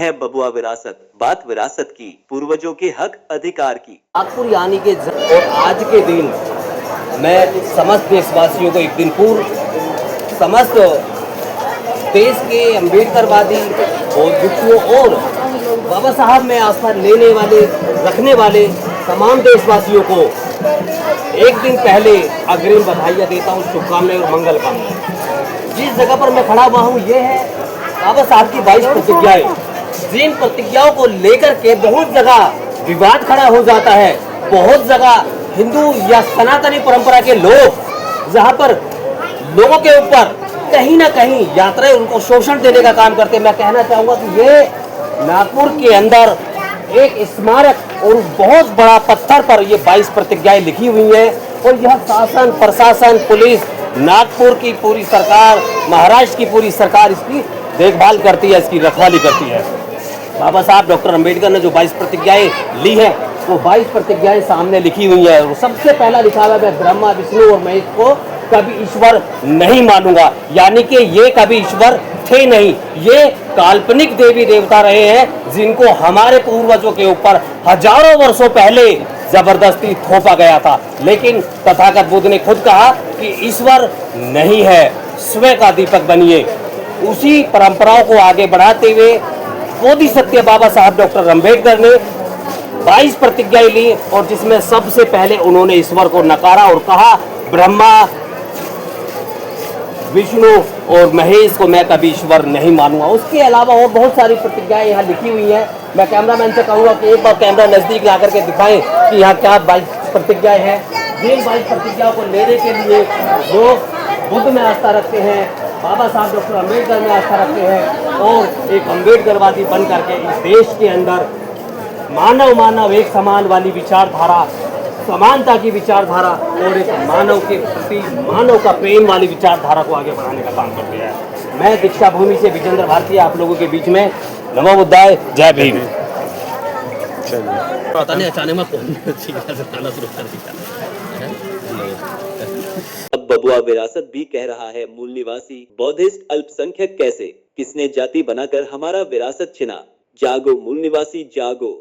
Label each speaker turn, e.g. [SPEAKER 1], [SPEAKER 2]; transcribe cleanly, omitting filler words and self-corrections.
[SPEAKER 1] है बबुआ विरासत, बात विरासत की, पूर्वजों के हक अधिकार की।
[SPEAKER 2] नागपुर यानी के और आज के दिन मैं समस्त देशवासियों को एक दिन पूर्व समस्त देश के अम्बेडकरवादी बौद्धिकों और बाबा साहब में आस्था लेने वाले रखने वाले तमाम देशवासियों को एक दिन पहले अग्रिम बधाइयाँ देता हूँ, शुभकामनाएं और मंगल कामनाएं। जिस जगह पर मैं खड़ा हुआ हूँ ये है बाबा साहब की 22 प्रतिज्ञाएं, जिन प्रतिज्ञाओं को लेकर के बहुत जगह विवाद खड़ा हो जाता है। बहुत जगह हिंदू या सनातनी परंपरा के लोग जहाँ पर लोगों के ऊपर कहीं ना कहीं यात्राएं उनको शोषण देने का काम करते हैं। मैं कहना चाहूँगा कि ये नागपुर के अंदर एक स्मारक और बहुत बड़ा पत्थर पर ये 22 प्रतिज्ञाएं लिखी हुई हैं और यह शासन, प्रशासन, पुलिस, नागपुर की पूरी सरकार, महाराष्ट्र की पूरी सरकार इसकी देखभाल करती है, इसकी रखवाली करती है। बाबा साहब डॉक्टर अंबेडकर ने जो 22 प्रतिज्ञाएं ली हैं वो 22 प्रतिज्ञाएं सामने लिखी हुई हैं। और सबसे पहला लिखा हुआ है ब्रह्मा, विष्णु और महेश को कभी ईश्वर नहीं मानूंगा, यानी कि ये कभी ईश्वर थे नहीं, ये काल्पनिक देवी देवता रहे हैं जिनको हमारे पूर्वजों के ऊपर हजारों वर्षों पहले जबरदस्ती थोपा गया था। लेकिन तथागत बुद्ध ने खुद कहा कि ईश्वर नहीं है, स्वयं का दीपक बनिए। उसी परंपराओं को आगे बढ़ाते हुए बोधिसत्व बाबा साहब डॉक्टर अंबेडकर ने 22 प्रतिज्ञाएं ली और जिसमें सबसे पहले उन्होंने ईश्वर को नकारा और कहा ब्रह्मा, विष्णु और महेश को मैं कभी ईश्वर नहीं मानूंगा। उसके अलावा और बहुत सारी प्रतिज्ञाएं यहाँ लिखी हुई हैं। मैं कैमरामैन से कहूँगा कि एक बार कैमरा नजदीक ला करके दिखाएं कि यहाँ क्या 22 प्रतिज्ञाएं हैं। जिन 22 प्रतिज्ञाओं को लेने के लिए लोग बुद्ध में आस्था रखते हैं, बाबा साहब डॉक्टर अंबेडकर में आस्था रखते हैं और एक अम्बेडकरवादी बन करके इस देश के अंदर मानव मानव एक समान वाली विचारधारा, समानता की विचारधारा और एक मानव के प्रति मानव का प्रेम वाली विचारधारा को आगे बढ़ाने का काम करते हैं। मैं दीक्षा भूमि से विजेंद्र भारती आप लोगों के बीच में नमो बुद्धाय, जय भीम। पता नहीं अचानक में कौन गाना शुरू कर दिया।
[SPEAKER 1] अब बबुआ विरासत भी कह रहा है मूल निवासी बौद्धिस्ट अल्पसंख्यक कैसे, किसने जाति बनाकर हमारा विरासत छिना। जागो मूल निवासी जागो।